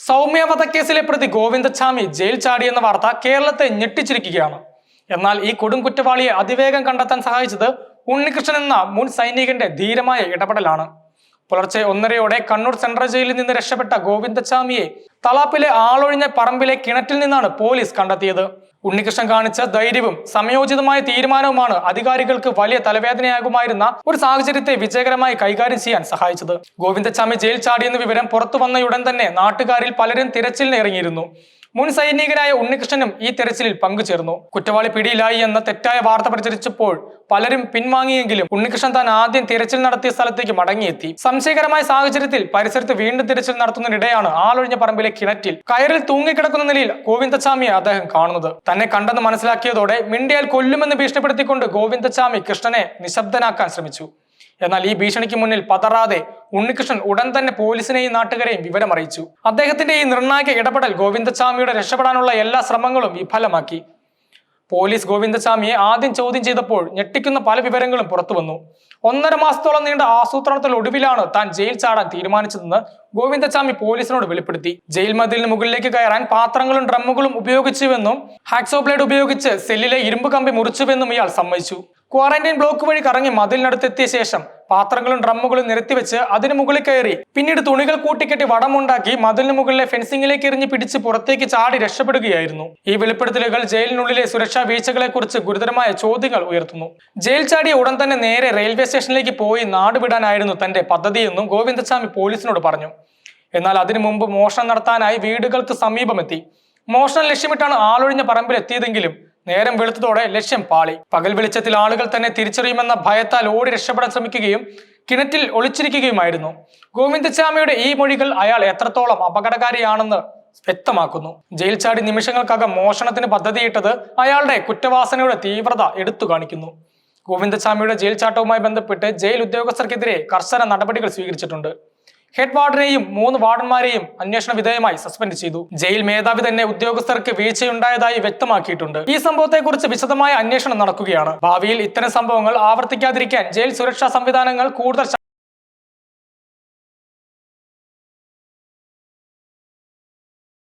സൗമ്യ വധക്കേസിലെ പ്രതി ഗോവിന്ദച്ചാമി ജയിൽ ചാടിയെന്ന വാർത്ത കേരളത്തെ ഞെട്ടിച്ചിരിക്കുകയാണ്. എന്നാൽ ഈ കൊടും കുറ്റവാളിയെ അതിവേഗം കണ്ടെത്താൻ സഹായിച്ചത് ഉണ്ണികൃഷ്ണൻ എന്ന മുൻ സൈനികന്റെ ധീരമായ ഇടപെടലാണ്. പുലർച്ചെ 1:30 കണ്ണൂർ സെൻട്രൽ ജയിലിൽ നിന്ന് രക്ഷപ്പെട്ട ഗോവിന്ദച്ചാമിയെ തളാപ്പിലെ ആളൊഴിഞ്ഞ പറമ്പിലെ കിണറ്റിൽ നിന്നാണ് പോലീസ് കണ്ടെത്തിയത്. ഉണ്ണികൃഷ്ണൻ കാണിച്ച ധൈര്യവും സമയോചിതമായ തീരുമാനവുമാണ് അധികാരികൾക്ക് വലിയ തലവേദനയാകുമായിരുന്ന ഒരു സാഹചര്യത്തെ വിജയകരമായി കൈകാര്യം ചെയ്യാൻ സഹായിച്ചത്. ഗോവിന്ദച്ചാമി ജയിൽ ചാടിയെന്ന വിവരം പുറത്തു വന്നയുടൻ തന്നെ നാട്ടുകാരിൽ പലരും തിരച്ചിലിന് ഇറങ്ങിയിരുന്നു. മുൻ സൈനികനായ ഉണ്ണികൃഷ്ണനും ഈ തെരച്ചിലിൽ പങ്കുചേർന്നു. കുറ്റവാളി പിടിയിലായി എന്ന തെറ്റായ വാർത്ത പ്രചരിച്ചപ്പോൾ പലരും പിൻവാങ്ങിയെങ്കിലും ഉണ്ണികൃഷ്ണൻ താൻ ആദ്യം തിരച്ചിൽ നടത്തിയ സ്ഥലത്തേക്ക് മടങ്ങിയെത്തി. സംശയകരമായ സാഹചര്യത്തിൽ പരിസരത്ത് വീണ്ടും തിരച്ചിൽ നടത്തുന്നതിനിടെയാണ് ആളൊഴിഞ്ഞ പറമ്പിലെ കിണറ്റിൽ കയറിൽ തൂങ്ങിക്കിടക്കുന്ന നിലയിൽ ഗോവിന്ദച്ചാമിയെ അദ്ദേഹം കാണുന്നത്. തന്നെ കണ്ടെന്ന് മനസ്സിലാക്കിയതോടെ മിണ്ടിയാൽ കൊല്ലുമെന്ന് ഭീഷണിപ്പെടുത്തിക്കൊണ്ട് ഗോവിന്ദച്ചാമി കൃഷ്ണനെ നിശബ്ദനാക്കാൻ ശ്രമിച്ചു. എന്നാൽ ഈ ഭീഷണിക്ക് മുന്നിൽ പതറാതെ ഉണ്ണികൃഷ്ണൻ ഉടൻ തന്നെ പോലീസിനെയും നാട്ടുകാരെയും വിവരമറിയിച്ചു. അദ്ദേഹത്തിന്റെ ഈ നിർണായക ഇടപെടൽ ഗോവിന്ദച്ചാമിയുടെ രക്ഷപ്പെടാനുള്ള എല്ലാ ശ്രമങ്ങളും വിഫലമാക്കി. പോലീസ് ഗോവിന്ദച്ചാമിയെ ആദ്യം ചോദ്യം ചെയ്തപ്പോൾ ഞെട്ടിക്കുന്ന പല വിവരങ്ങളും പുറത്തു വന്നു. 1.5 മാസത്തോളം നീണ്ട ആസൂത്രണത്തിലൊടുവിലാണ് താൻ ജയിൽ ചാടാൻ തീരുമാനിച്ചതെന്ന് ഗോവിന്ദച്ചാമി പോലീസിനോട് വെളിപ്പെടുത്തി. ജയിൽ മതിലിന് മുകളിലേക്ക് കയറാൻ പാത്രങ്ങളും ഡ്രമ്മുകളും ഉപയോഗിച്ചുവെന്നും ഹാക്സോ ബ്ലേഡ് ഉപയോഗിച്ച് സെല്ലിലെ ഇരുമ്പ് കമ്പി മുറിച്ചുവെന്നും ഇയാൾ സമ്മതിച്ചു. ക്വാറന്റൈൻ ബ്ലോക്ക് വഴി കറങ്ങി മതിലിനടുത്തെത്തിയ ശേഷം പാത്രങ്ങളും ഡ്രമ്മുകളും നിരത്തിവെച്ച് അതിന് മുകളിൽ കയറി പിന്നീട് തുണികൾ കൂട്ടിക്കെട്ടി വടമുണ്ടാക്കി മതിലിന് മുകളിലെ ഫെൻസിംഗിലേക്ക് എറിഞ്ഞ് പിടിച്ച് പുറത്തേക്ക് ചാടി രക്ഷപ്പെടുകയായിരുന്നു. ഈ വെളിപ്പെടുത്തലുകൾ ജയിലിനുള്ളിലെ സുരക്ഷാ വീഴ്ചകളെ കുറിച്ച് ഗുരുതരമായ ചോദ്യങ്ങൾ ഉയർത്തുന്നു. ജയിൽ ചാടിയ ഉടൻ തന്നെ നേരെ റെയിൽവേ സ്റ്റേഷനിലേക്ക് പോയി നാടുവിടാനായിരുന്നു തന്റെ പദ്ധതിയെന്നും ഗോവിന്ദച്ചാമി പോലീസിനോട് പറഞ്ഞു. എന്നാൽ അതിനു മുമ്പ് മോഷണം നടത്താനായി വീടുകൾക്ക് സമീപമെത്തി. മോഷണം ലക്ഷ്യമിട്ടാണ് ആളൊഴിഞ്ഞ പറമ്പിൽ എത്തിയതെങ്കിലും നേരം വെളുത്തതോടെ ലക്ഷ്യം പാളി. പകൽ വെളിച്ചത്തിൽ ആളുകൾ തന്നെ തിരിച്ചറിയുമെന്ന ഭയത്താൽ ഓടി രക്ഷപ്പെടാൻ ശ്രമിക്കുകയും കിണറ്റിൽ ഒളിച്ചിരിക്കുകയുമായിരുന്നു. ഗോവിന്ദച്ചാമിയുടെ ഈ മൊഴികൾ അയാൾ എത്രത്തോളം അപകടകാരിയാണെന്ന് വ്യക്തമാക്കുന്നു. ജയിൽ ചാടി നിമിഷങ്ങൾക്കകം മോഷണത്തിന് പദ്ധതിയിട്ടത് അയാളുടെ കുറ്റവാസനയുടെ തീവ്രത എടുത്തു കാണിക്കുന്നു. ഗോവിന്ദച്ചാമിയുടെ ജയിൽ ചാട്ടവുമായി ബന്ധപ്പെട്ട് ജയിൽ ഉദ്യോഗസ്ഥർക്കെതിരെ കർശന നടപടികൾ സ്വീകരിച്ചിട്ടുണ്ട്. ഹെഡ് വാർഡനെയും 3 വാർഡന്മാരെയും അന്വേഷണ വിധേയമായി സസ്പെൻഡ് ചെയ്തു. ജയിൽ മേധാവി തന്നെ ഉദ്യോഗസ്ഥർക്ക് വീഴ്ചയുണ്ടായതായി വ്യക്തമാക്കിയിട്ടുണ്ട്. ഈ സംഭവത്തെക്കുറിച്ച് വിശദമായ അന്വേഷണം നടക്കുകയാണ്. ഭാവിയിൽ ഇത്തരം സംഭവങ്ങൾ ആവർത്തിക്കാതിരിക്കാൻ ജയിൽ സുരക്ഷാ സംവിധാനങ്ങൾ കൂടുതൽ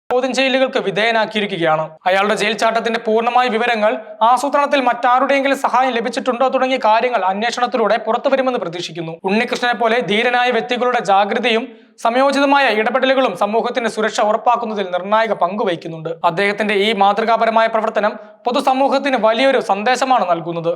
ചോദ്യം ചെയ്യലുകൾക്ക് വിധേയനാക്കിയിരിക്കുകയാണ്. അയാളുടെ ജയിൽ ചാട്ടത്തിന്റെ പൂർണ്ണമായ വിവരങ്ങൾ, ആസൂത്രണത്തിൽ മറ്റാരുടെയെങ്കിലും സഹായം ലഭിച്ചിട്ടുണ്ടോ തുടങ്ങിയ കാര്യങ്ങൾ അന്വേഷണത്തിലൂടെ പുറത്തുവരുമെന്ന് പ്രതീക്ഷിക്കുന്നു. ഉണ്ണികൃഷ്ണനെ പോലെ ധീരനായ വ്യക്തികളുടെ ജാഗ്രതയും സമയോചിതമായ ഇടപെടലുകളും സമൂഹത്തിന്റെ സുരക്ഷ ഉറപ്പാക്കുന്നതിൽ നിർണായക പങ്കുവഹിക്കുന്നുണ്ട്. അദ്ദേഹത്തിന്റെ ഈ മാതൃകാപരമായ പ്രവർത്തനം പൊതുസമൂഹത്തിന് വലിയൊരു സന്ദേശമാണ് നൽകുന്നത്.